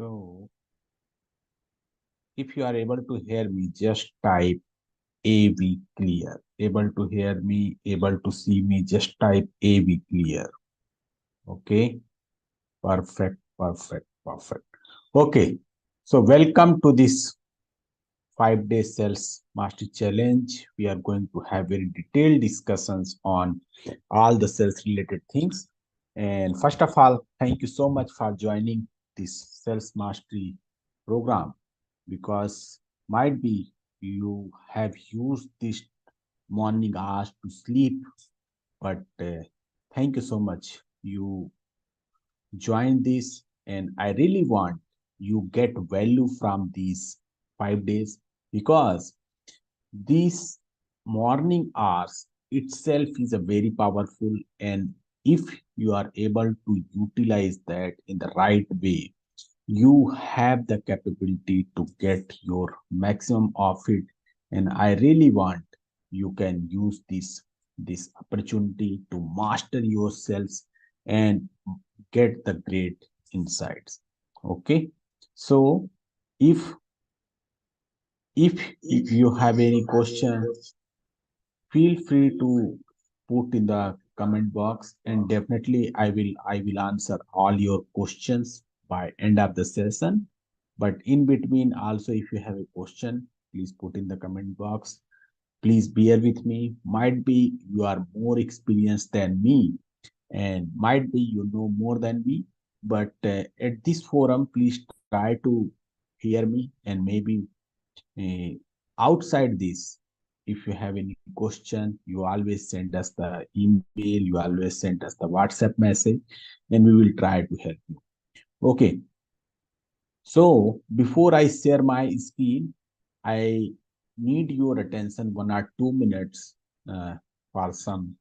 So, if you are able to hear me, just type AV clear. Able to hear me, able to see me, just type AV clear. Okay, perfect, perfect, perfect. Okay, so welcome to this 5 day sales mastery challenge. We are going to have very detailed discussions on all the sales related things. And first of all, thank you so much for joining this sales mastery program, because might be you have used this morning hours to sleep, but thank you so much. You join this, and I really want you get value from these 5 days, because these morning hours itself is a very powerful, and if you are able to utilize that in the right way, you have the capability to get your maximum of it. And I really want you can use this opportunity to master yourselves and get the great insights. Okay, so if if you have any questions, feel free to put in the comment box, and definitely I will answer all your questions by end of the session. But in between also, if you have a question, please put in the comment box. Please bear with me. Might be you are more experienced than me, and might be you know more than me, but at this forum, please try to hear me. And maybe uh, outside this, if you have any question, you always send us the email, you always send us the WhatsApp message, and we will try to help you. Okay, so before I share my screen, I need your attention 1 or 2 minutes uh, for some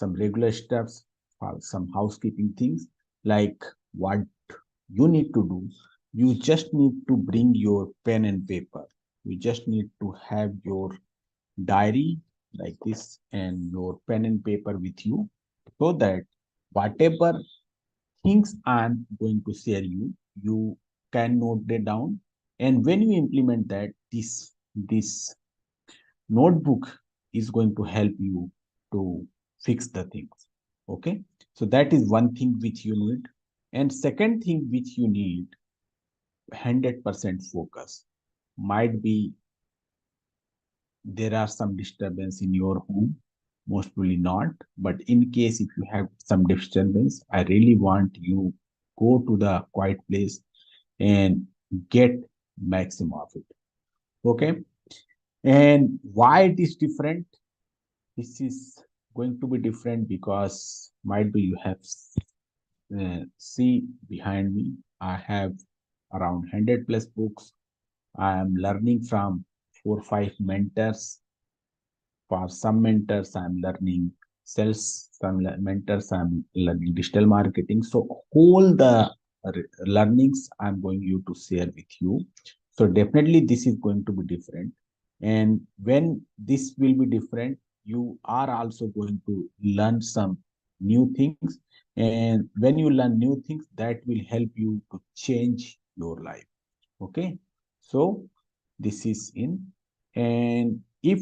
regular steps, for some housekeeping things, like what you need to do. You just need to bring your pen and paper. You just need to have your diary like this and your pen and paper with you, so that whatever things I'm going to share you, you can note it down. And when you implement that, this notebook is going to help you to fix the things. Okay, so that is one thing which you need. And second thing which you need, 100% focus. Might be there are some disturbance in your home, most probably not, but in case if you have some disturbance, I really want you go to the quiet place and get maximum of it. Okay, and why it is different? This is going to be different because might be you have see behind me, I have around 100 plus books. I am learning from 4 5 mentors. For some mentors, I'm learning sales. Some mentors, I'm learning digital marketing. So all the learnings I'm going you to share with you. So definitely this is going to be different. And when this will be different, you are also going to learn some new things. And when you learn new things, that will help you to change your life. Okay. So this is in. And if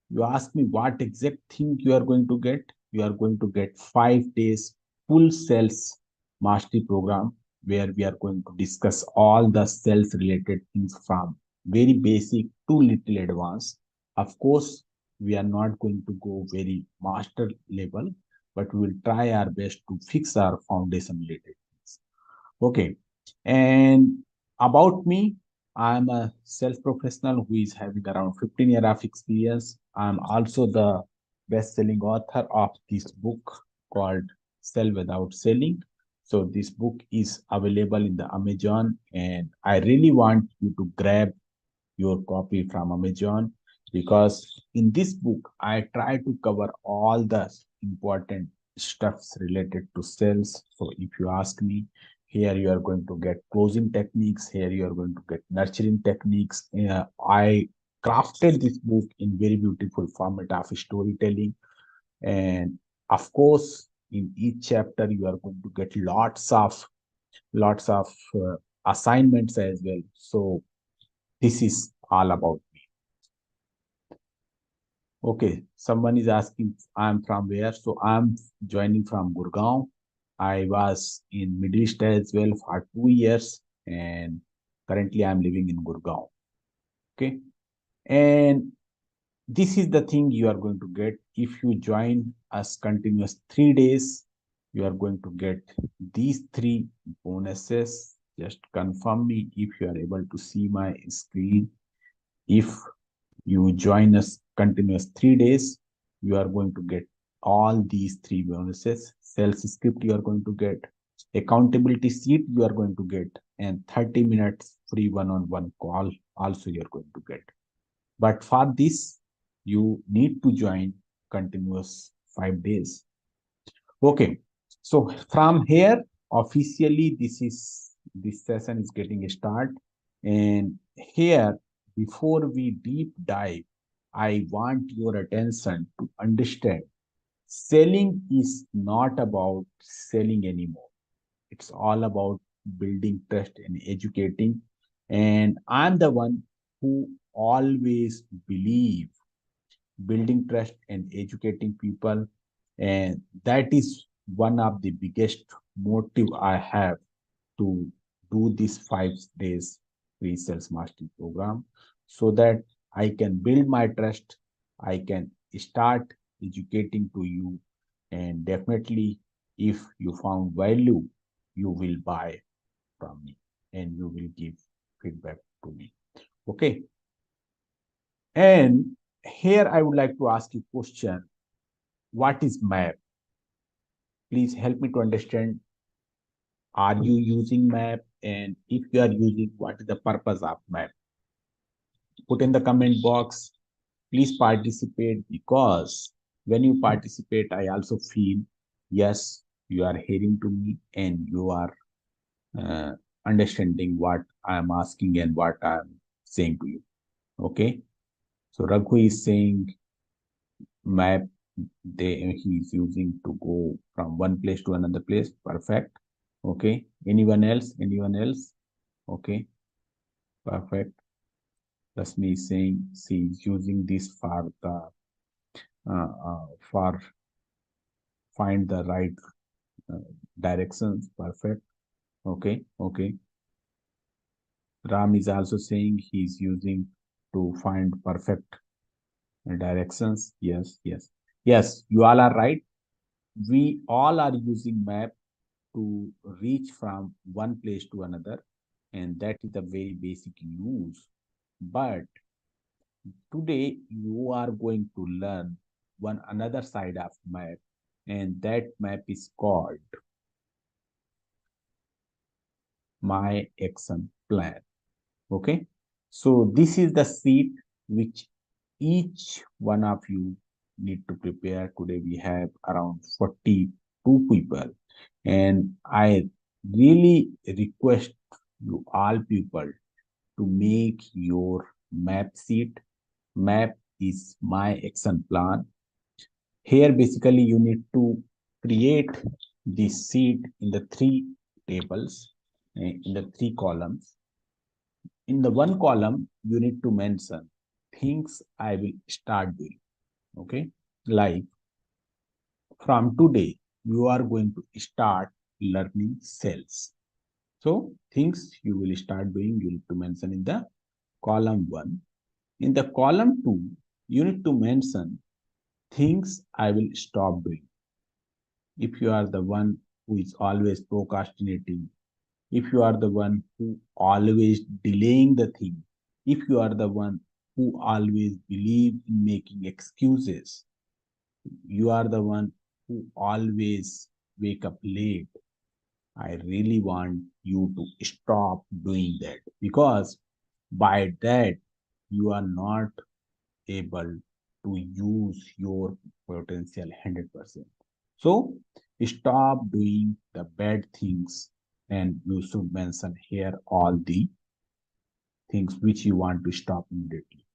you ask me what exact thing you are going to get, you are going to get 5 days full sales mastery program, where we are going to discuss all the sales related things from very basic to little advanced. Of course, we are not going to go very master level, but we will try our best to fix our foundation related things. Okay. And about me, I'm a self professional who is having around 15 years of experience. I'm also the best selling author of this book called Sell Without Selling. So, this book is available in the Amazon, and I really want you to grab your copy from Amazon, because in this book, I try to cover all the important stuffs related to sales. So if you ask me, here you are going to get closing techniques, here you are going to get nurturing techniques. I crafted this book in very beautiful format of storytelling. And of course, in each chapter, you are going to get lots of assignments as well. So this is all about me. Okay, someone is asking I'm from where. So I'm joining from Gurgaon. I was in Middle East as well for 2 years, and currently I'm living in Gurgaon. Okay, and this is the thing you are going to get if you join us continuous 3 days. You are going to get these three bonuses. Just confirm me if you are able to see my screen. If you join us continuous 3 days, you are going to get all these three bonuses. Sales script you are going to get, accountability sheet you are going to get, and 30 minutes free one-on-one call also you are going to get. But for this, you need to join continuous 5 days. Okay. So from here, officially, this session is getting start. And here, before we deep dive, I want your attention to understand selling is not about selling anymore. It's all about building trust and educating. And I'm the one who always believe building trust and educating people. And that is one of the biggest motive I have to do this 5 days free sales mastery program so that I can build my trust. I can start educating to you. And definitely, if you found value, you will buy from me and you will give feedback to me. Okay. And here I would like to ask you a question. What is map? Please help me to understand. Are you using map? And if you are using, what is the purpose of map? Put in the comment box. Please participate, because when you participate, I also feel, yes, you are hearing to me and you are uh, understanding what I am asking and what I am saying to you. Okay. So Raghu is saying map he's using to go from one place to another place. Perfect. Okay. Anyone else? Anyone else? Okay. Perfect. Rasmi is saying she's using this for the for find the right uh, directions. Perfect. Okay. Okay. Ram is also saying he's using to find perfect directions. Yes. Yes. Yes. You all are right. We all are using map to reach from one place to another, and that is the very basic use. But today you are going to learn one another side of map, and that map is called my action plan. Okay, so this is the sheet which each one of you need to prepare. Today we have around 42 people, and I really request you all people to make your map sheet. Map is my action plan. Here, basically, you need to create this sheet in the three tables, in the three columns. In the one column, you need to mention things I will start doing. Okay, like from today, you are going to start learning sales. So, things you will start doing, you need to mention in the column one. In the column two, you need to mention things I will stop doing. If you are the one who is always procrastinating, if you are the one who always delaying the thing, if you are the one who always believe in making excuses, you are the one who always wake up late, I really want you to stop doing that, because by that you are not able to use your potential 100%. So stop doing the bad things, and you should mention here all the things which you want to stop immediately.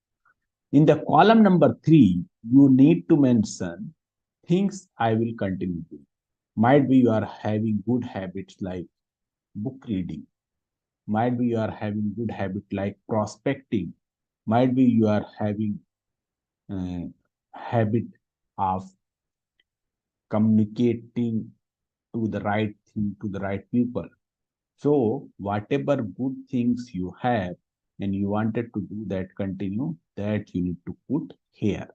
In the column number 3, you need to mention things I will continue to. Might be you are having good habits like book reading, Might be you are having good habit like prospecting. Might be you are having uh, habit of communicating to the right thing to the right people. So whatever good things you have and you wanted to do that continue, that you need to put here.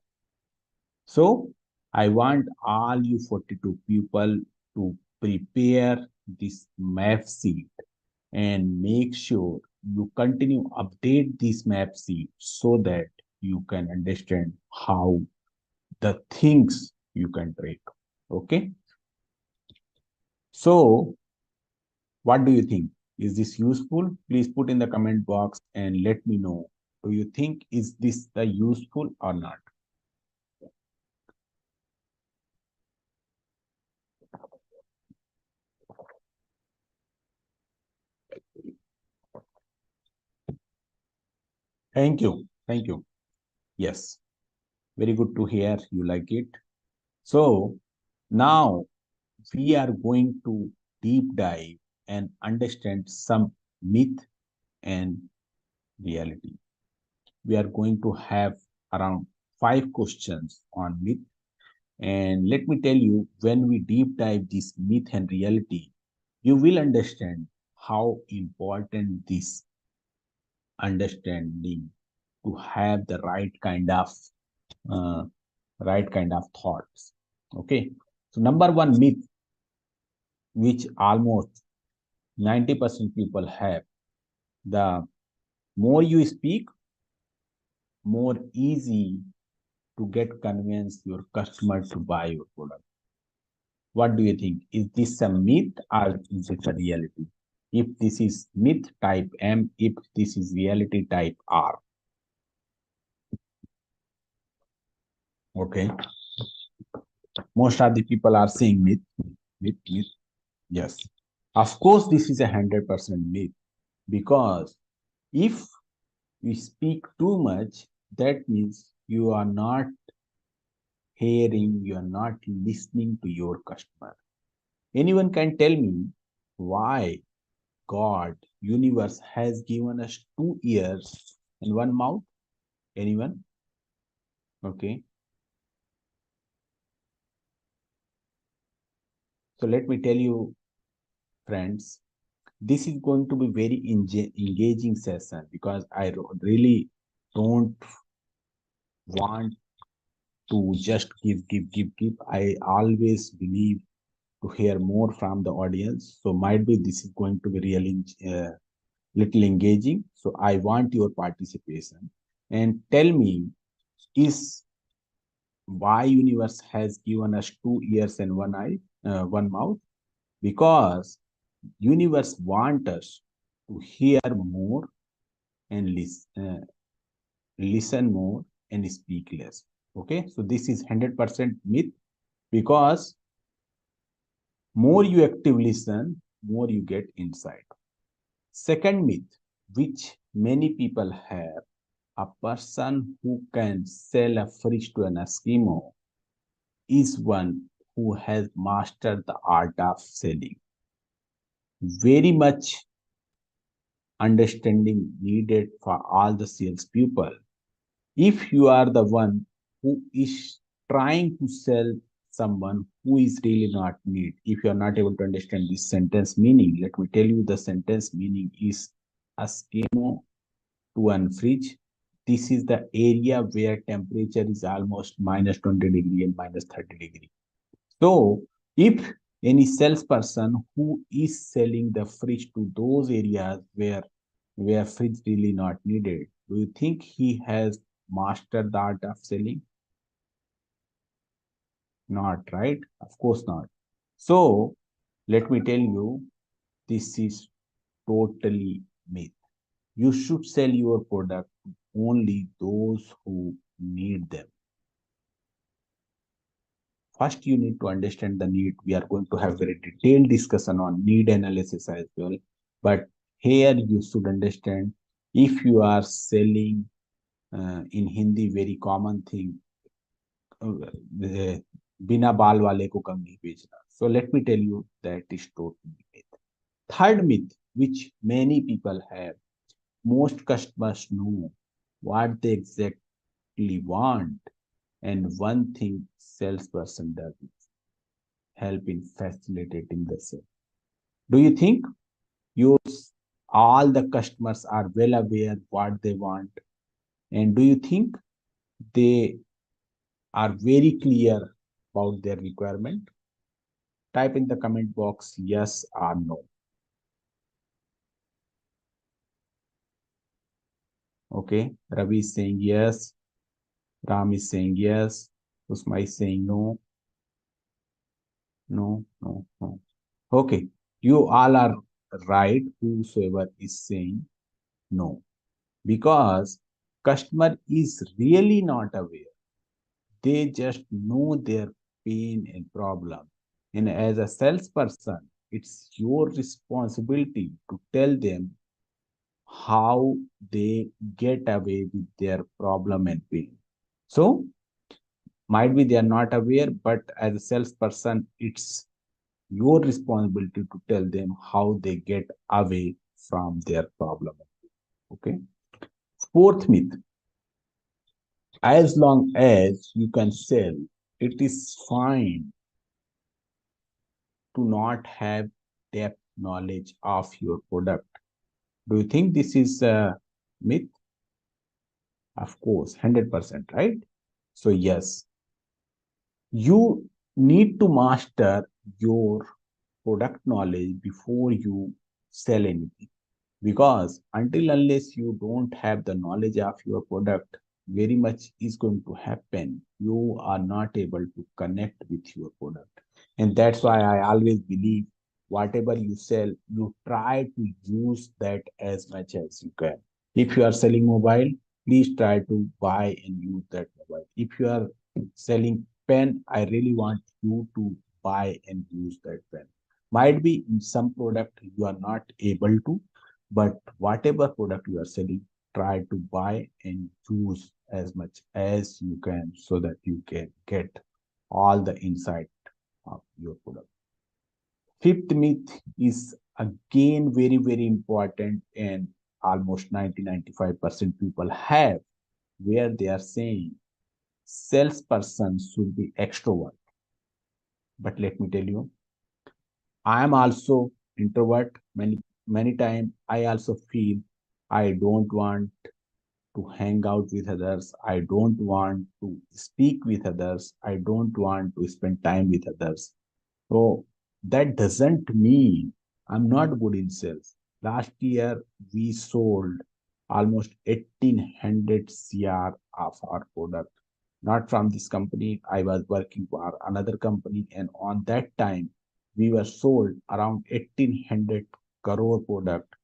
So I want all you 42 people to prepare this map sheet and make sure you continue update this map sheet so that you can understand how the things you can track. Okay. So what do you think? Is this useful? Please put in the comment box and let me know. Do you think is this the useful or not? Thank you. Thank you. Yes. Very good to hear you like it. So now we are going to deep dive and understand some myth and reality. We are going to have around 5 questions on myth. And let me tell you, when we deep dive this myth and reality, you will understand how important this understanding to have the uh, right kind of thoughts. Okay. So number one myth, which almost 90% people have, the more you speak, more easy to get convince your customer to buy your product. What do you think? Is this a myth or is it a reality? If this is myth, type M. If this is reality, type R. Okay. Most of the people are saying myth, myth, myth. Yes. Of course, this is 100% myth because if you speak too much, that means you are not hearing, you are not listening to your customer. Anyone can tell me why God, universe has given us 2 ears and one mouth? Anyone? Okay. So let me tell you, friends, this is going to be very engaging session because I really don't want to just give. I always believe to hear more from the audience. So might be this is going to be really little engaging. So I want your participation and tell me, is why universe has given us 2 ears and one eye, one mouth? Because universe want us to hear more and listen more and speak less. Okay, so this is 100% myth because more you active listen, more you get insight. Second myth, which many people have, a person who can sell a fridge to an Eskimo is one who has mastered the art of selling. Very much understanding needed for all the sales people. If you are the one who is trying to sell someone who is really not need, if you are not able to understand this sentence meaning, let me tell you the sentence meaning is Eskimo to an fridge. This is the area where temperature is almost minus 20 degree and minus 30 degree. So if any salesperson who is selling the fridge to those areas where fridge really not needed, do you think he has mastered the art of selling? Not, right? Of course not. So let me tell you, this is totally myth. You should sell your product to only those who need them. First, you need to understand the need. We are going to have very detailed discussion on need analysis as well. But here you should understand, if you are selling in Hindi, very common thing, बिना बाल वाले को कम नहीं बेचना. So let me tell you that is totally myth. Third myth, which many people have. Most customers know what they exactly want, and one thing salesperson does is help in facilitating the sale. Do you think you all the customers are well aware what they want? And do you think they are very clear about their requirement? Type in the comment box yes or no. Okay, Ravi is saying yes, Ram is saying yes, Usma is saying no, no, no, no. Okay, you all are right, whosoever is saying no, because customer is really not aware. They just know their pain and problem. And as a salesperson, it's your responsibility to tell them how they get away with their problem and pain. So, might be they are not aware, but as a salesperson, it's your responsibility to tell them how they get away from their problem. Okay. Fourth myth, as long as you can sell, it is fine to not have depth knowledge of your product. Do you think this is a myth? Of course, 100%, right? So, yes, you need to master your product knowledge before you sell anything. Because until unless you don't have the knowledge of your product, very much is going to happen. You are not able to connect with your product. And that's why I always believe whatever you sell, you try to use that as much as you can. If you are selling mobile, please try to buy and use that mobile. If you are selling pen, I really want you to buy and use that pen. Might be in some product you are not able to, but whatever product you are selling, try to buy and use as much as you can so that you can get all the insight of your product. Fifth myth is again very, very important, and almost 90-95% people have, where they are saying salesperson should be extrovert. But let me tell you, I am also introvert. Many times I also feel I don't want to hang out with others. I don't want to speak with others. I don't want to spend time with others. So that doesn't mean I'm not good in sales. Last year, we sold almost 1800 CR of our product. Not from this company. I was working for another company. And on that time, we were sold around 1800 crore product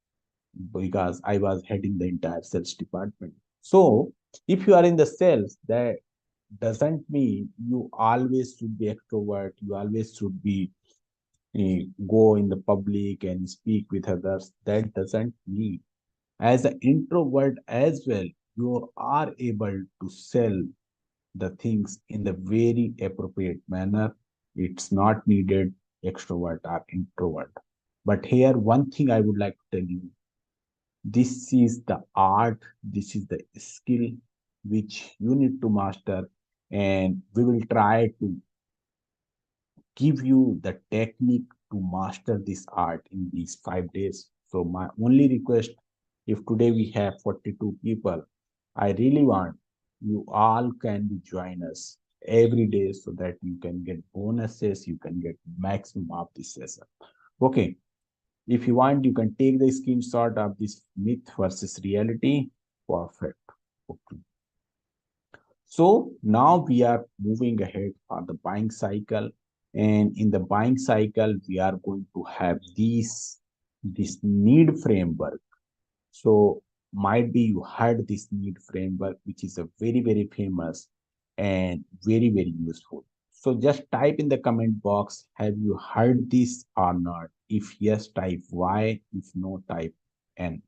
because I was heading the entire sales department. So if you are in the sales, that doesn't mean you always should be extrovert. You always should be go in the public and speak with others. That doesn't mean. As an introvert as well, you are able to sell the things in the very appropriate manner. It's not needed extrovert or introvert. But here, one thing I would like to tell you, this is the art, this is the skill which you need to master, and we will try to give you the technique to master this art in these 5 days. So my only request, if today we have 42 people, I really want you all can be join us every day so that you can get bonuses, you can get maximum of this session. Okay, if you want, you can take the screenshot of this myth versus reality. Perfect. Okay. So now we are moving ahead for the buying cycle. And in the buying cycle, we are going to have this need framework. So might be you heard this need framework, which is a very, very famous and very, very useful. So just type in the comment box, have you heard this or not? If yes, type Y. If no, type N.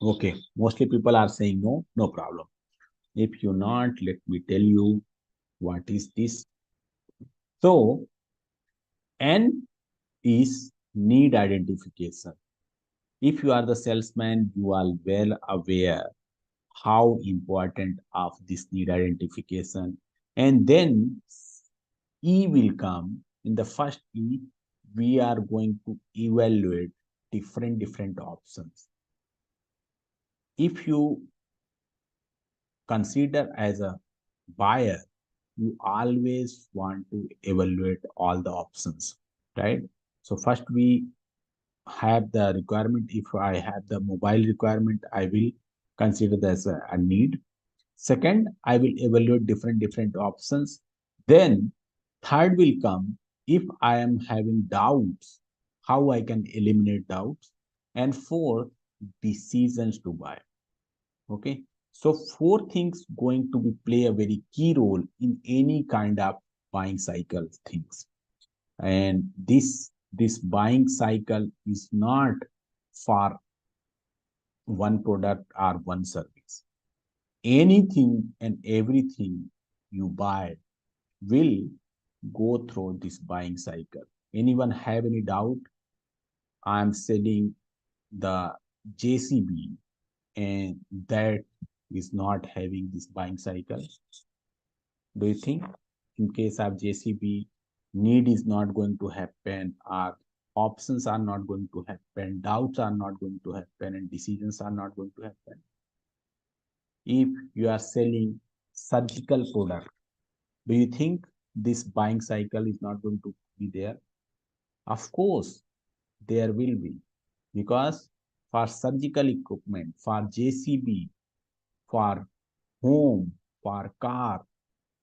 Okay, mostly people are saying no, no problem. If you not, let me tell you what is this. So N is need identification. If you are the salesman, you are well aware how important of this need identification. And then E will come. In the first E, we are going to evaluate different options. If you consider as a buyer, you always want to evaluate all the options, right? So first we have the requirement. If I have the mobile requirement, I will consider that as a need. Second, I will evaluate different options. Then third will come if I am having doubts, how I can eliminate doubts. And fourth, decisions to buy. Okay. So four things going to be play a very key role in any kind of buying cycle things. And this buying cycle is not for one product or one service. Anything and everything you buy will go through this buying cycle. Anyone have any doubt? I'm selling the JCB and that is not having this buying cycle. Do you think in case of JCB, need is not going to happen, or options are not going to happen, doubts are not going to happen, and decisions are not going to happen? If you are selling surgical product, do you think this buying cycle is not going to be there? Of course, there will be, because for surgical equipment, for JCB, for home, for car,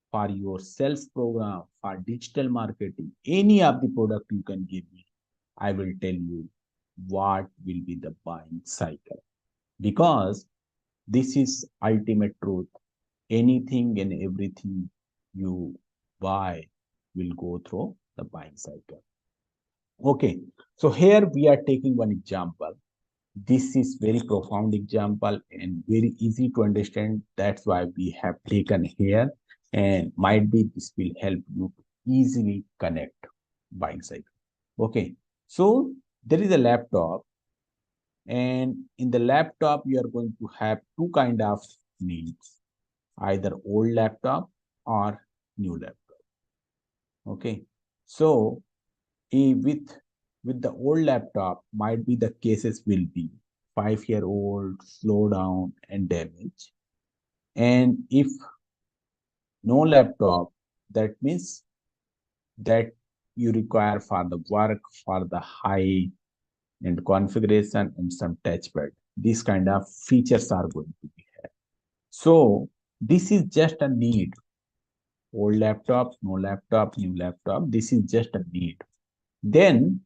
for your sales program, for digital marketing, any of the product you can give me, I will tell you what will be the buying cycle. Because this is ultimate truth. Anything and everything you buy will go through the buying cycle. Okay, so here we are taking one example. This is very profound example and very easy to understand. That's why we have taken here, and might be this will help you to easily connect buying cycle. Okay, so there is a laptop, and in the laptop you are going to have two kind of needs, either old laptop or new laptop. Okay, so with the old laptop, might be the cases will be 5 year old, slow down and damage. And if no laptop, that means that you require for the work, for the high and configuration and some touchpad. These kind of features are going to be here. So this is just a need. Old laptop, no laptop, new laptop. This is just a need. Then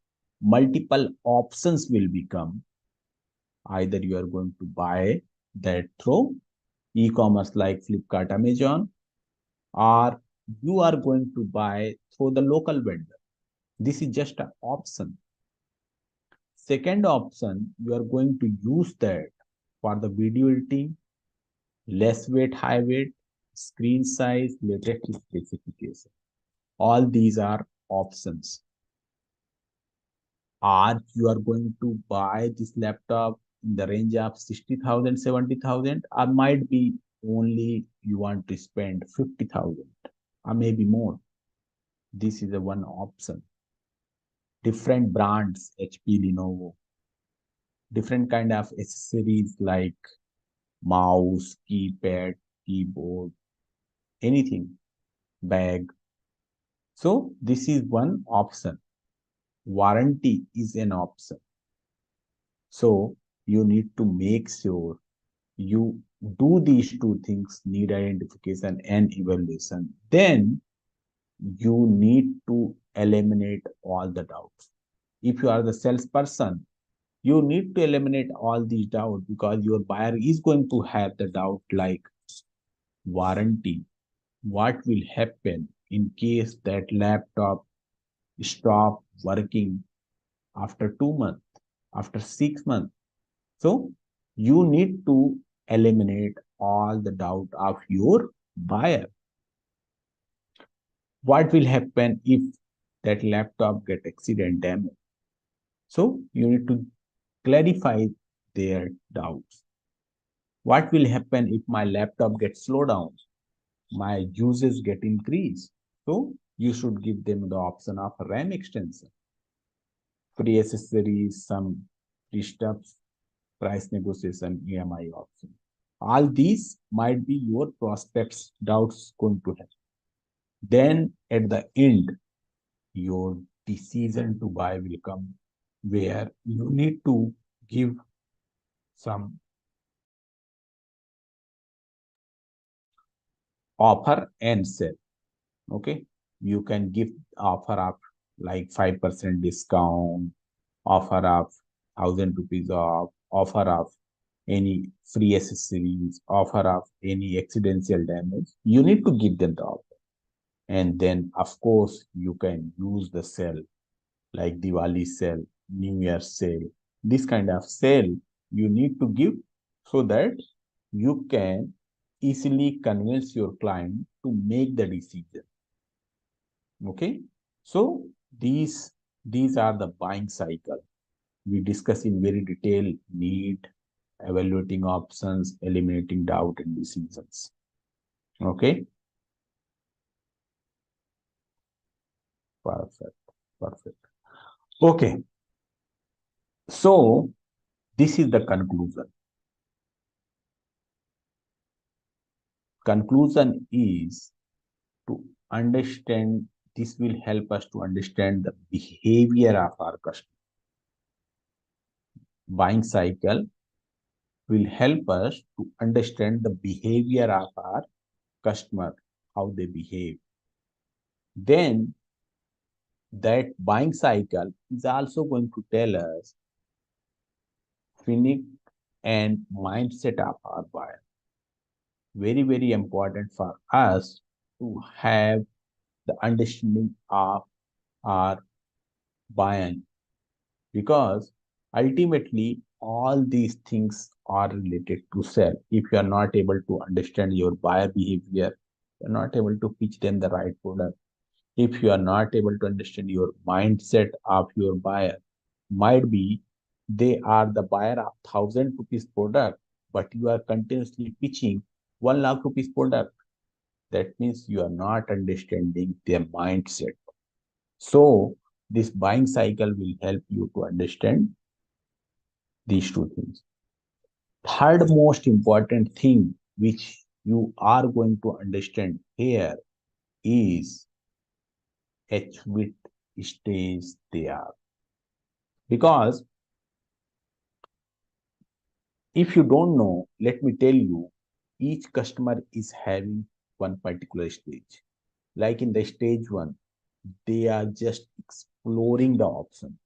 multiple options will become. Either you are going to buy that through e-commerce like Flipkart, Amazon, or you are going to buy through the local vendor. This is just an option. Second option, you are going to use that for the video editing, less weight, high weight, screen size, latest specification. All these are options. Or you are going to buy this laptop in the range of 60,000, 70,000, or might be only you want to spend 50,000 or maybe more. This is a one option. Different brands, HP, Lenovo, different kind of accessories like mouse, keypad, keyboard, anything, bag. So this is one option. Warranty is an option. So you need to make sure you do these two things, need identification and evaluation. Then you need to eliminate all the doubts. If you are the salesperson, you need to eliminate all these doubts, because your buyer is going to have the doubt like warranty. What will happen in case that laptop stop working after 2 months, after 6 months? So you need to eliminate all the doubt of your buyer. What will happen if that laptop get accident damage? So you need to clarify their doubts. What will happen if my laptop gets slowed down? My uses get increased. So you should give them the option of RAM extension, free accessories, some free stuffs, price negotiation, EMI option. All these might be your prospects' doubts going to have. Then at the end, your decision to buy will come where you need to give some offer and sell. Okay. You can give offer of like 5% discount, offer of 1,000 rupees off, offer of any free accessories, offer of any accidental damage. You need to give them the offer. And then, of course, you can use the sale like Diwali sale, New Year sale. This kind of sale you need to give so that you can easily convince your client to make the decision. Okay. So these are the buying cycle. We discuss in very detail need, evaluating options, eliminating doubt and decisions. Okay. Perfect. Perfect. Okay. So this is the conclusion. Conclusion is to understand, this will help us to understand the behavior of our customer. Buying cycle will help us to understand the behavior of our customer, how they behave. Then that buying cycle is also going to tell us feeling and mindset of our buyer. Very, very important for us to have the understanding of our buying, because ultimately all these things are related to sell. If you are not able to understand your buyer behavior, you're not able to pitch them the right product. If you are not able to understand your mindset of your buyer, might be they are the buyer of 1,000 rupees product, but you are continuously pitching 1 lakh rupees product. That means you are not understanding their mindset. So this buying cycle will help you to understand these two things. Third most important thing which you are going to understand here is at which stage they are. Because if you don't know, let me tell you, each customer is having one particular stage. Like in the stage one, they are just exploring the option.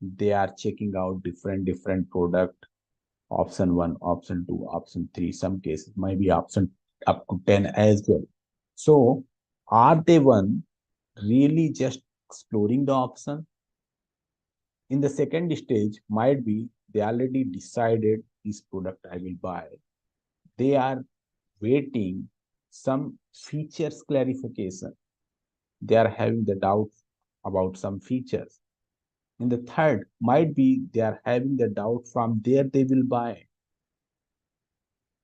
They are checking out different product, option one, option two, option three. Some cases might be option up to 10 as well. So are they one really just exploring the option? In the second stage, might be they already decided this product I will buy. They are waiting some features clarification. They are having the doubt about some features. In the third, might be they are having the doubt from there they will buy.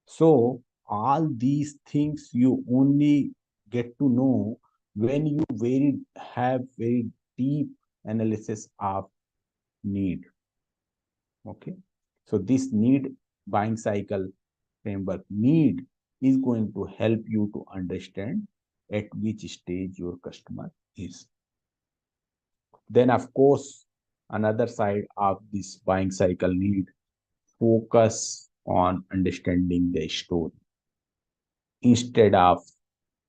So all these things you only get to know when you have very deep analysis of need. Okay. So this need buying cycle framework need is going to help you to understand at which stage your customer is. Then, of course, another side of this buying cycle need, focus on understanding the story instead of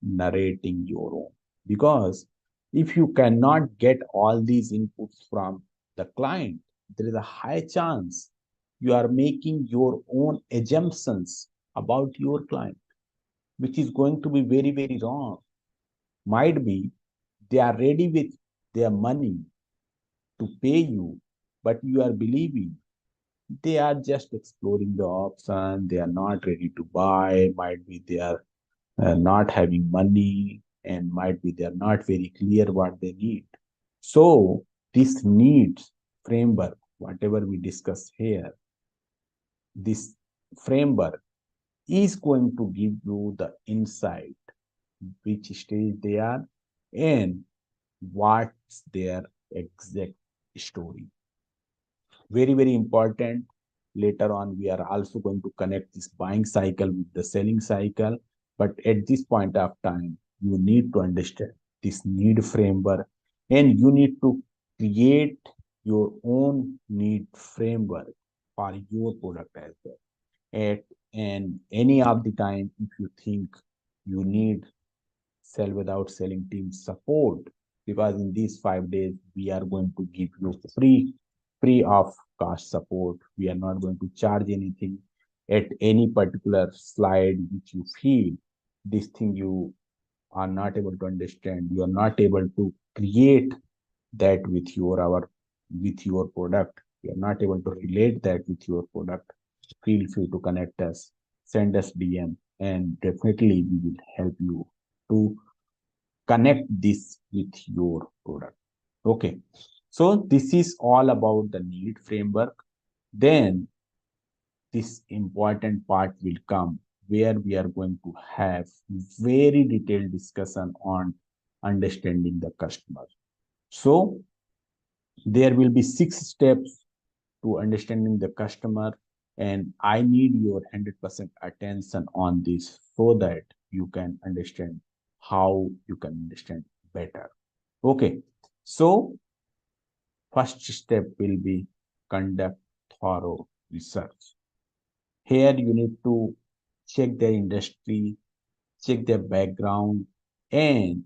narrating your own. Because if you cannot get all these inputs from the client, there is a high chance you are making your own assumptions about your client, which is going to be very, very wrong. Might be they are ready with their money to pay you, but you are believing They are just exploring the option. They are not ready to buy. Might be they are not having money, and might be they are not very clear what they need. So this needs framework, whatever we discuss here, this framework is going to give you the insight which stage they are and what's their exact story. Very, very important. Later on, we are also going to connect this buying cycle with the selling cycle. But at this point of time, you need to understand this need framework and you need to create your own need framework for your product as well. At and any of the time, if you think you need sell without selling team support, because in these 5 days we are going to give you free of cost support. We are not going to charge anything at any particular slide which you feel this thing you are not able to understand, you are not able to create that with your product, you are not able to relate that with your product. Feel free to connect us, send us DM, and definitely we will help you to connect this with your product. Okay, so this is all about the need framework. Then this important part will come where we are going to have very detailed discussion on understanding the customer. So there will be 6 steps to understanding the customer, and I need your 100% attention on this so that you can understand how you can understand better. Okay, so first step will be conduct thorough research. Here you need to check their industry, check their background, and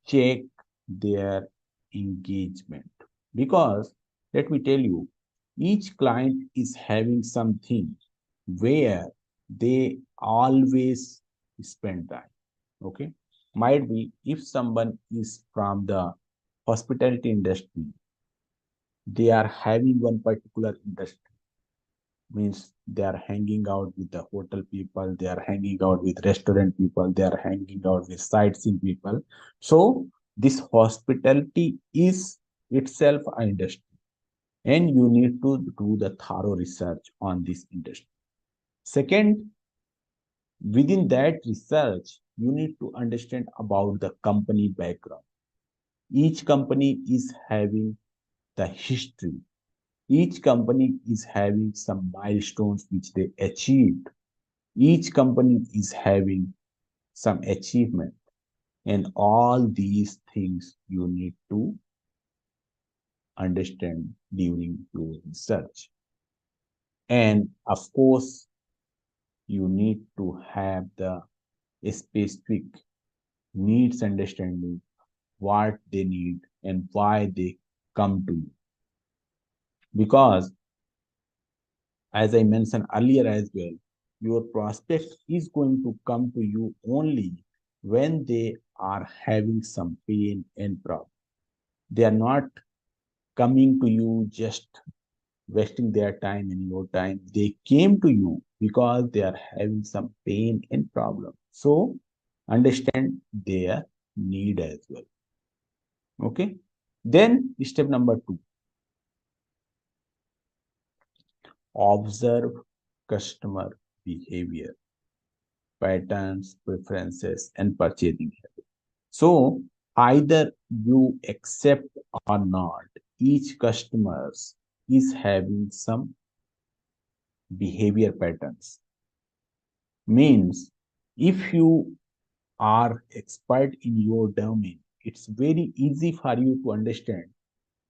check their engagement. Because let me tell you, each client is having something where they always spend time. Okay, might be if someone is from the hospitality industry, they are having one particular industry, means they are hanging out with the hotel people, they are hanging out with restaurant people, they are hanging out with sightseeing people. So this hospitality is itself an industry, and you need to do the thorough research on this industry. Second, within that research, you need to understand about the company background. Each company is having the history. Each company is having some milestones which they achieved. Each company is having some achievement, and all these things you need to understand during your research. And of course, you need to have the specific needs understanding, what they need and why they come to you. Because as I mentioned earlier as well, your prospect is going to come to you only when they are having some pain and problem. They are not coming to you just wasting their time and your time. They came to you because they are having some pain and problem. So understand their need as well. Okay. Then step number 2, observe customer behavior, patterns, preferences, and purchasing habits. So either you accept or not, each customer is having some behavior patterns. Means if you are expert in your domain, it's very easy for you to understand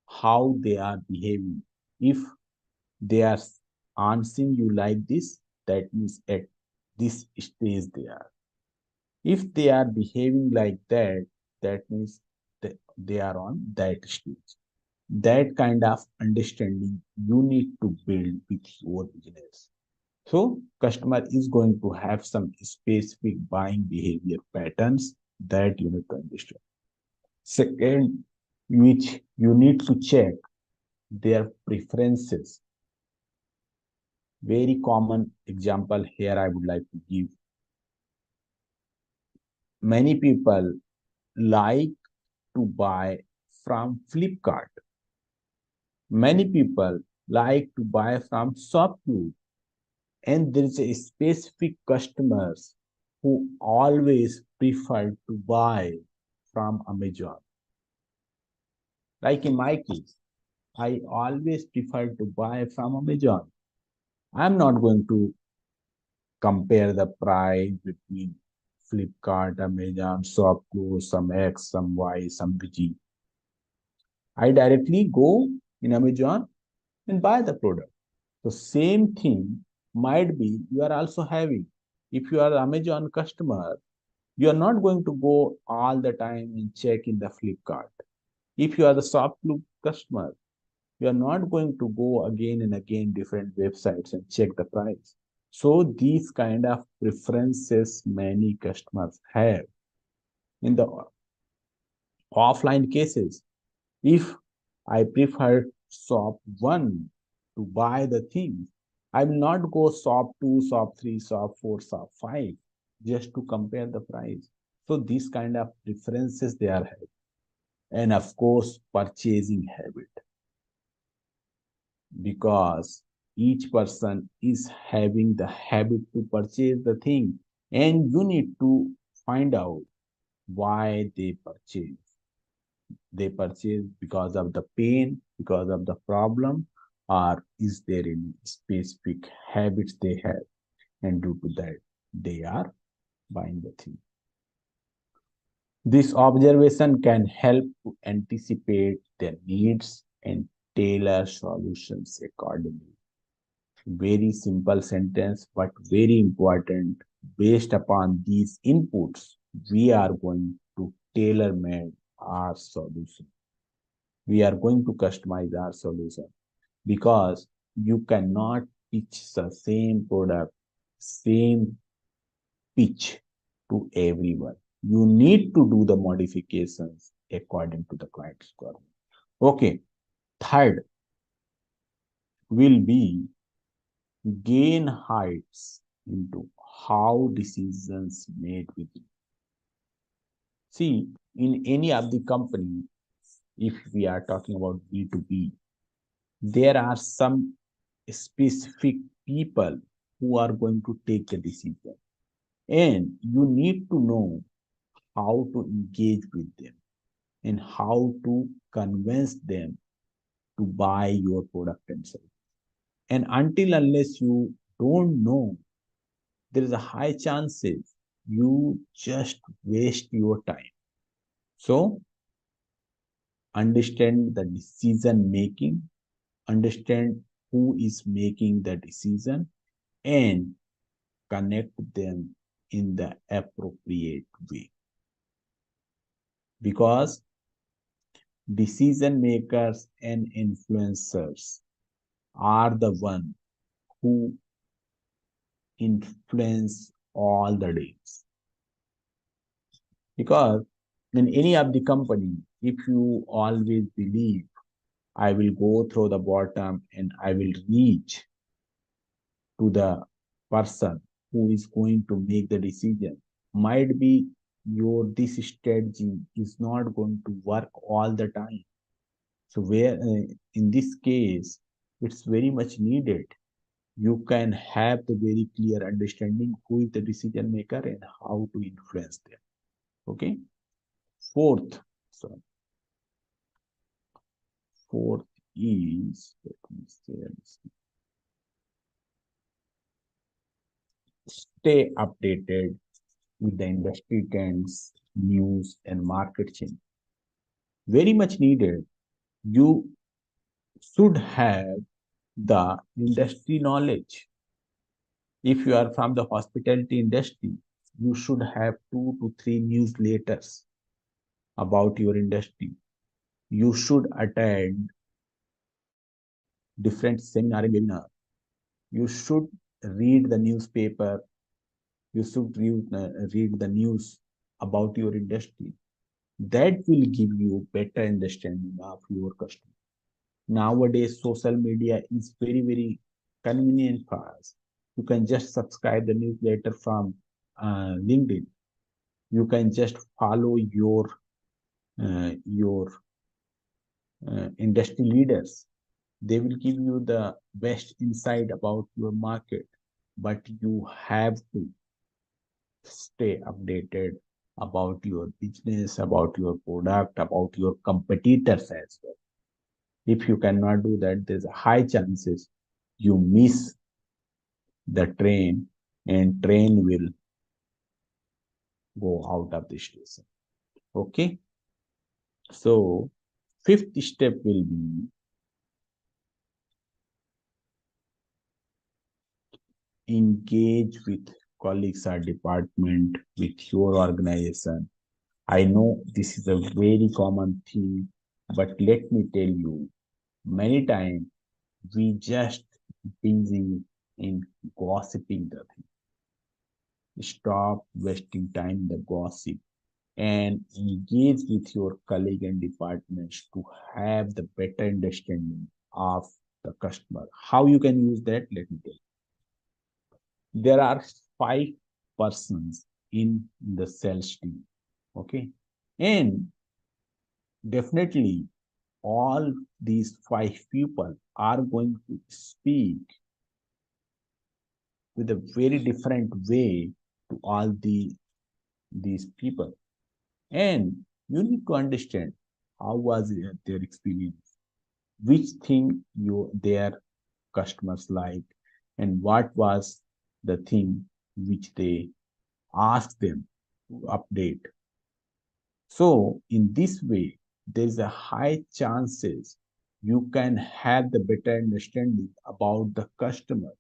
how they are behaving. If they are answering you like this, that means at this stage they are. If they are behaving like that, that means they are on that stage. That kind of understanding you need to build with your business. So customer is going to have some specific buying behavior patterns that you need to understand. Second, which you need to check their preferences. Very common example here I would like to give. Many people like to buy from Flipkart. Many people like to buy from Shopclue, and there is a specific customers who always prefer to buy from Amazon. Like in my case, I always prefer to buy from Amazon. I'm not going to compare the price between Flipkart, Amazon, Shopclue, some X, some Y, some BG. I directly go in Amazon and buy the product. So same thing might be you are also having. If you are an Amazon customer, you are not going to go all the time and check in the Flipkart. If you are the Shopclue customer, you are not going to go again and again different websites and check the price. So these kind of preferences many customers have. In the offline cases, if I prefer shop 1 to buy the things, I will not go shop 2, shop 3, shop 4, shop 5 just to compare the price. So these kind of preferences they are having. And of course, purchasing habit, because each person is having the habit to purchase the thing, and you need to find out why they purchase. They purchase because of the pain, because of the problem, or is there any specific habits they have, and due to that they are buying the thing. This observation can help to anticipate their needs and tailor solutions accordingly. Very simple sentence, but very important. Based upon these inputs, we are going to tailor make our solution. We are going to customize our solution, because you cannot pitch the same product, same pitch to everyone. You need to do the modifications according to the client's requirement. Okay, third will be gain heights into how decisions made with you. See, in any of the company, if we are talking about B2B, there are some specific people who are going to take the decision. And you need to know how to engage with them and how to convince them to buy your product and service. And until unless you don't know, there is a high chances you just waste your time. So understand the decision making, understand who is making the decision, and connect them in the appropriate way. Because decision makers and influencers are the one who influence all the days. Because in any of the company, if you always believe I will go through the bottom and I will reach to the person who is going to make the decision, might be your this strategy is not going to work all the time. So where in this case, it's very much needed. You can have the very clear understanding who is the decision maker and how to influence them. Okay. Fourth, so fourth is, let me say, stay updated with the industry trends, news, and market change. Very much needed. You should have the industry knowledge. If you are from the hospitality industry, you should have 2 to 3 newsletters about your industry. You should attend different seminar and webinar. You should read the newspaper. You should read the news about your industry. That will give you better understanding of your customer. Nowadays, social media is very, very convenient for us. You can just subscribe the newsletter from LinkedIn. You can just follow your industry leaders. They will give you the best insight about your market, but you have to stay updated about your business, about your product, about your competitors as well. If you cannot do that, there's a high chances you miss the train and train will go out of the station. Okay. So fifth step will be engage with colleagues or department with your organization. I know this is a very common thing, but let me tell you, many times we just busy in gossiping the thing. Stop wasting time in the gossip and engage with your colleague and departments to have the better understanding of the customer. How you can use that? Let me tell you. There are 5 persons in the sales team. Okay. And definitely all these 5 people are going to speak with a very different way to all these people. And you need to understand how was their experience, which thing their customers like, and what was the thing which they asked them to update. So in this way, there's a high chances you can have the better understanding about the customer.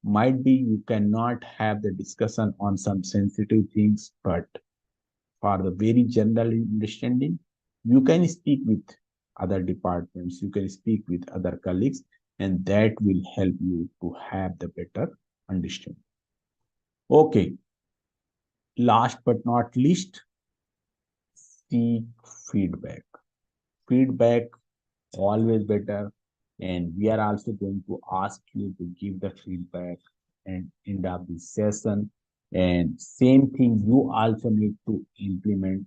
Might be you cannot have the discussion on some sensitive things, but for the very general understanding, you can speak with other departments, you can speak with other colleagues, and that will help you to have the better understanding. Okay, last but not least, seek feedback. Feedback always better, and we are also going to ask you to give the feedback and end up the session. And same thing you also need to implement,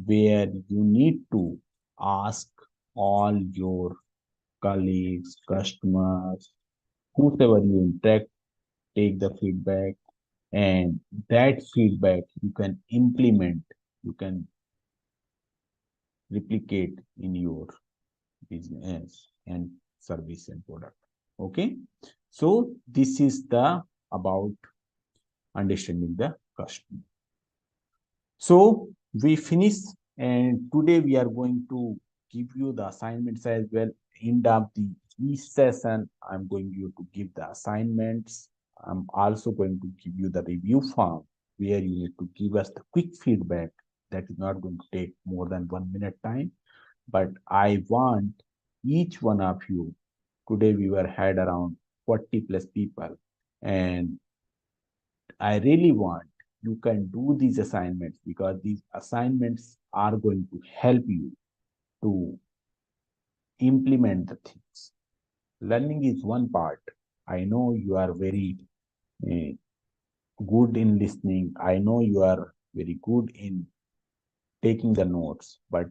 where you need to ask all your colleagues, customers, whoever you interact, take the feedback, and that feedback you can implement, you can replicate in your business and service and product. Okay. So this is the about understanding the customer. So we finish, and today we are going to give you the assignments as well. End of the each session, I'm going you to give the assignments. I'm also going to give you the review form where you need to give us the quick feedback. That is not going to take more than 1 minute time, but I want each one of you. Today we were had around 40 plus people, and I really want you can do these assignments because these assignments are going to help you to implement the things. Learning is one part. I know you are very uh, good in listening. I know you are very good in taking the notes, but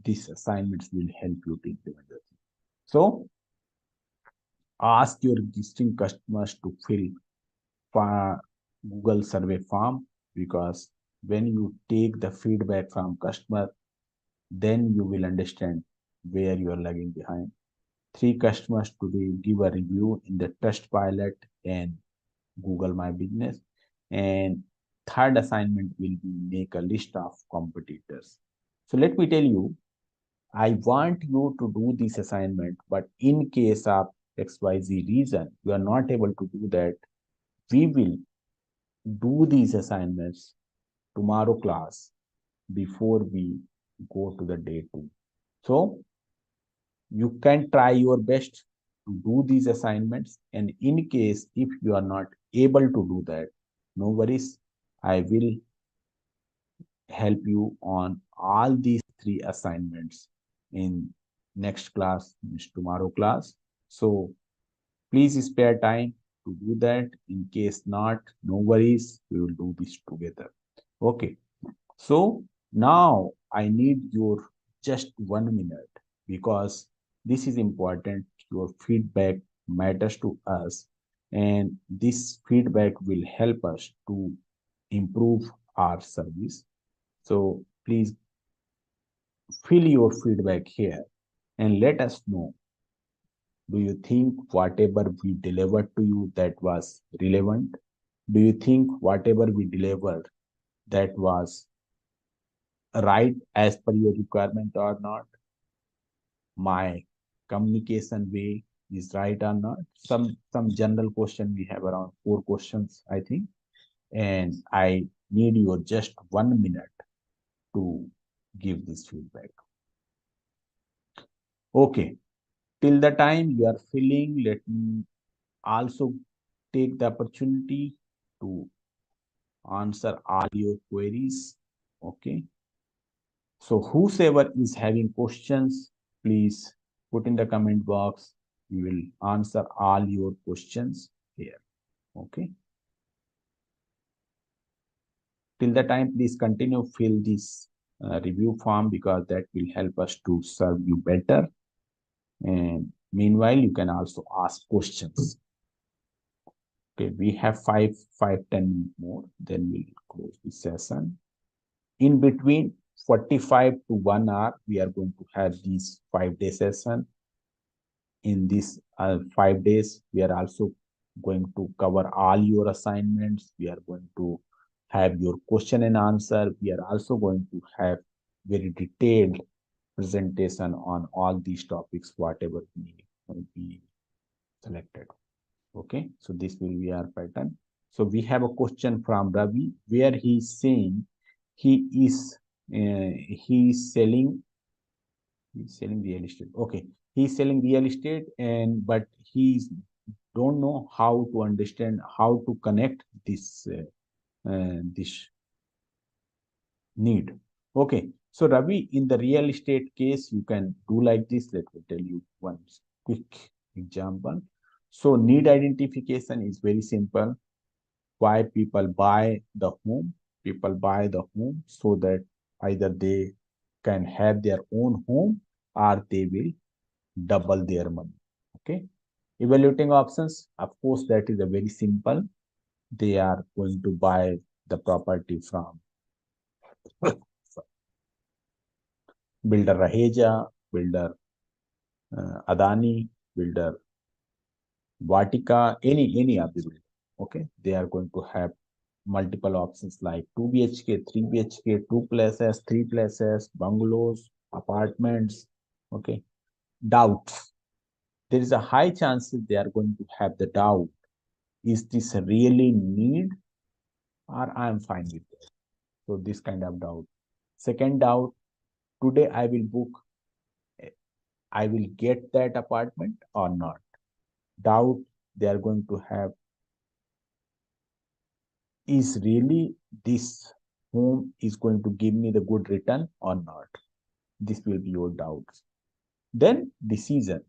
these assignments will help you to implement the things. So ask your existing customers to fill Google survey form, because when you take the feedback from customer, then you will understand where you are lagging behind. 3 customers to give a review in the Trustpilot and Google My Business. And third assignment will be make a list of competitors. So let me tell you, I want you to do this assignment, but in case of XYZ reason, you are not able to do that, we will do these assignments tomorrow class before we go to the day 2. So you can try your best to do these assignments. And in case if you are not able to do that, no worries. I will help you on all these 3 assignments in next class, tomorrow class. So Please spare time to do that. In case not, no worries. We will do this together. Okay. So now I need your just 1 minute because this is important. Your feedback matters to us, and this feedback will help us to improve our service. So please fill your feedback here and let us know. Do you think whatever we delivered to you that was relevant? Do you think whatever we delivered that was right as per your requirement or not? My communication way is right or not? Some general question. We have around 4 questions, I think, and I need your just 1 minute to give this feedback. Okay. Till the time you are filling, let me also take the opportunity to answer all your queries. Okay. So whosoever is having questions, please put in the comment box. We will answer all your questions here. Okay. Till the time, please continue fill this review form because that will help us to serve you better. And meanwhile, you can also ask questions. Okay, we have 10 minutes more, then we'll close the session. In between 45 to 1 hour, we are going to have these 5-day session. In these 5 days, we are also going to cover all your assignments. We are going to have your question and answer. We are also going to have very detailed presentation on all these topics, whatever we selected. Okay, so this will be our pattern. So we have a question from Ravi where he is saying he is selling real estate. Okay, he's selling real estate, and but he's don't know how to understand how to connect this need. Okay, so Ravi, in the real estate case, you can do like this. Let me tell you one quick example. So need identification is very simple. Why people buy the home? People buy the home so that either they can have their own home or they will double their money. Okay. Evaluating options, of course, that is a very simple. They are going to buy the property from builder Raheja, builder Adani, builder Vatica, any of the builder. Okay, they are going to have multiple options like 2 BHK, 3 BHK, 2 places, 3 places, bungalows, apartments. Okay, doubts. There is a high chance they are going to have the doubt. Is this really need or I am fine with it? So this kind of doubt. Second doubt, today I will book, I will get that apartment or not. Doubt they are going to have, is really this home is going to give me the good return or not? This will be your doubts. Then decision.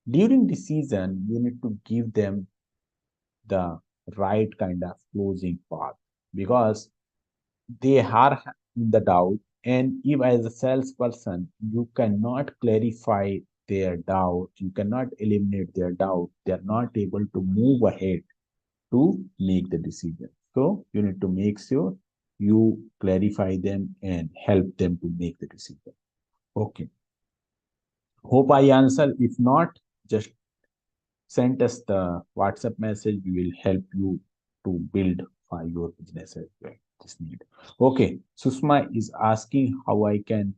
During decision, you need to give them the right kind of closing path because they are in the doubt. And if as a salesperson, you cannot clarify their doubt, you cannot eliminate their doubt, they are not able to move ahead to make the decision. So you need to make sure you clarify them and help them to make the decision. Okay. Hope I answer. If not, just send us the WhatsApp message. We will help you to build your business as well. This need. Okay. Susma is asking how I can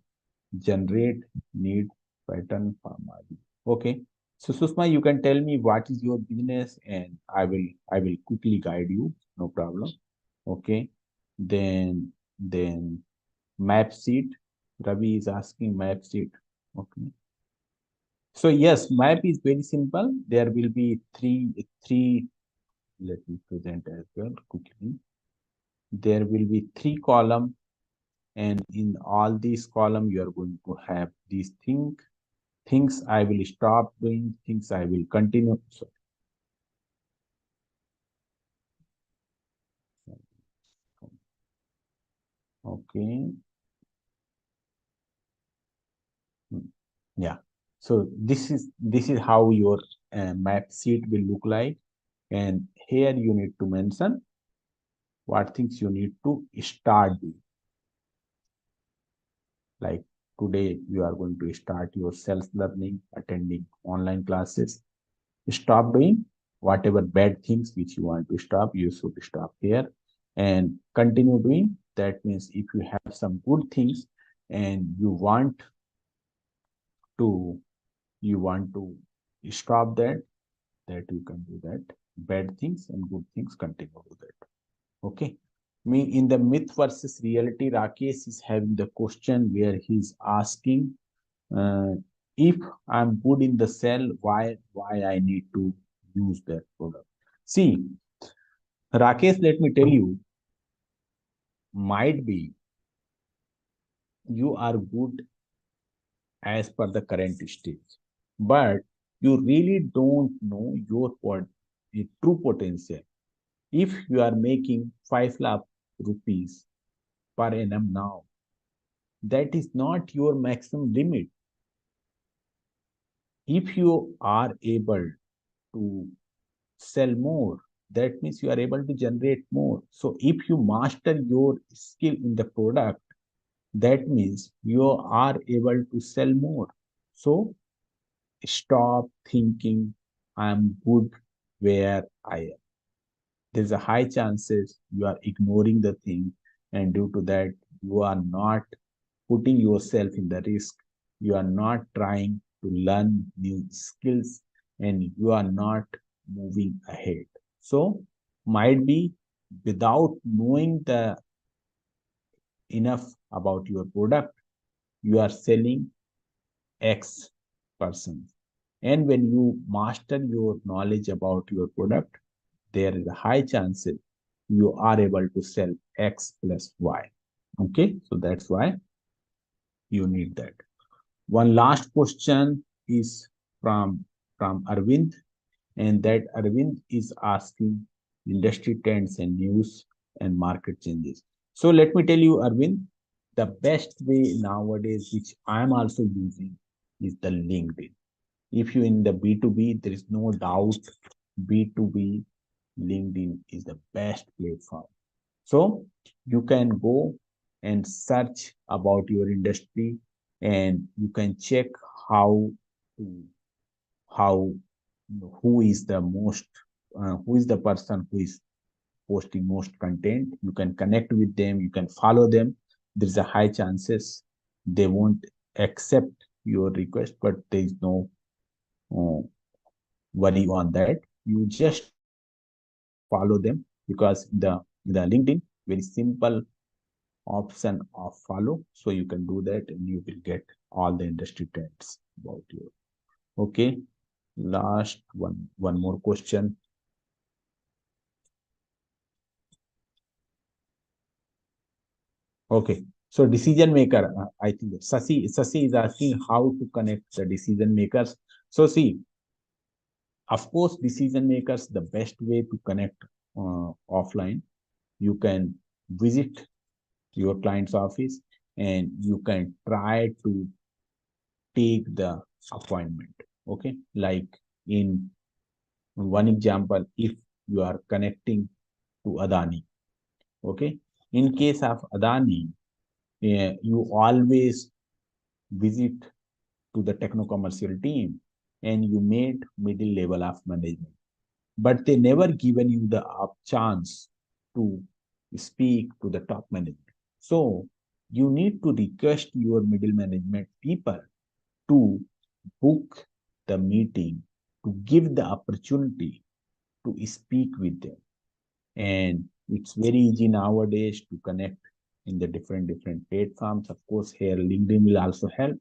generate need pattern for my. Okay. So Susma, you can tell me what is your business and I will quickly guide you. No problem. Okay. Then map sheet. Ravi is asking map sheet. Okay. So yes, map is very simple. There will be three. Let me present as well quickly. There will be 3 columns, and in all these columns, you are going to have these things I will stop doing, things I will continue. So Okay. Yeah. So this is how your map sheet will look like, and here you need to mention what things you need to start doing. Like today, you are going to start your self-learning, attending online classes. Stop doing whatever bad things which you want to stop, you should stop here and continue doing. That means if you have some good things and to you want to stop that, that you can do that. Bad things and good things, continue to that. Okay. Me in the myth versus reality, Rakesh is having the question where he's asking, uh, if I'm good in the cell, why I need to use that product? See, Rakesh, let me tell you, might be you are good as per the current stage, but you really don't know your true potential. If you are making 5 lakh rupees per annum now, that is not your maximum limit. If you are able to sell more, that means you are able to generate more. So if you master your skill in the product, that means you are able to sell more. So stop thinking I'm good where I am. There's a high chances you are ignoring the thing, and due to that, you are not putting yourself in the risk. You are not trying to learn new skills, and you are not moving ahead. So might be without knowing the enough about your product, you are selling X person. And when you master your knowledge about your product, there is a high chance you are able to sell X plus Y. Okay, so that's why you need that. One last question is from Arvind, and that Arvind is asking industry trends and news and market changes. So let me tell you, Arvind, the best way nowadays, which I am also using, is the LinkedIn. If you in the B2B, there is no doubt B2B LinkedIn is the best platform. So you can go and search about your industry, and you can check how how who is the most who is the person who is posting most content. You can connect with them, you can follow them. There's a high chances they won't accept your request, but there is no uh, worry on that. You just follow them, because the LinkedIn, very simple option of follow, so you can do that and you will get all the industry trends about you. Okay, last one more question. Okay, so decision maker, I think Sasi is asking how to connect the decision makers. So see, of course, decision makers, the best way to connect offline, you can visit your client's office and you can try to take the appointment. Okay, like in one example, if you are connecting to Adani, okay, in case of Adani, you always visit to the techno commercial team and you made middle level of management, but they never given you the chance to speak to the top management. So you need to request your middle management people to book the meeting, to give the opportunity to speak with them. And it's very easy nowadays to connect in the different platforms. Of course, here LinkedIn will also help,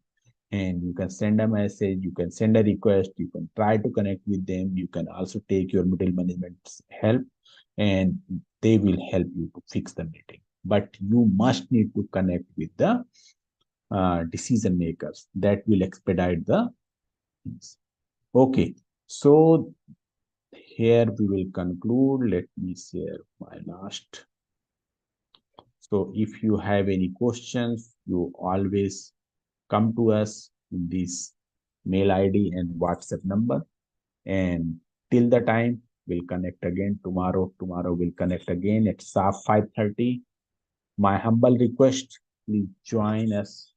and you can send a message, you can send a request, you can try to connect with them, you can also take your middle management's help, and they will help you to fix the meeting. But you must need to connect with the decision makers. That will expedite the things. Okay, so here we will conclude. Let me share my last. So if you have any questions, you always come to us in this mail ID and WhatsApp number. And till the time, we'll connect again tomorrow. Tomorrow we'll connect again at sharp 5:30. My humble request, please join us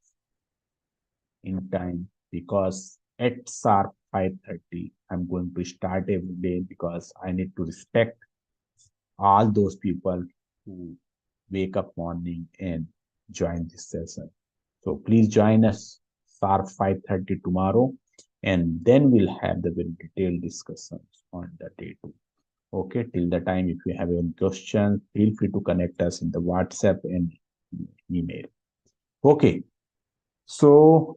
in time because at sharp 5:30, I'm going to start every day because I need to respect all those people who wake up morning and join this session. So please join us sharp 5:30 tomorrow, and then we'll have the very detailed discussions on the day two. Okay, till the time, if you have any questions, feel free to connect us in the WhatsApp and email. Okay, so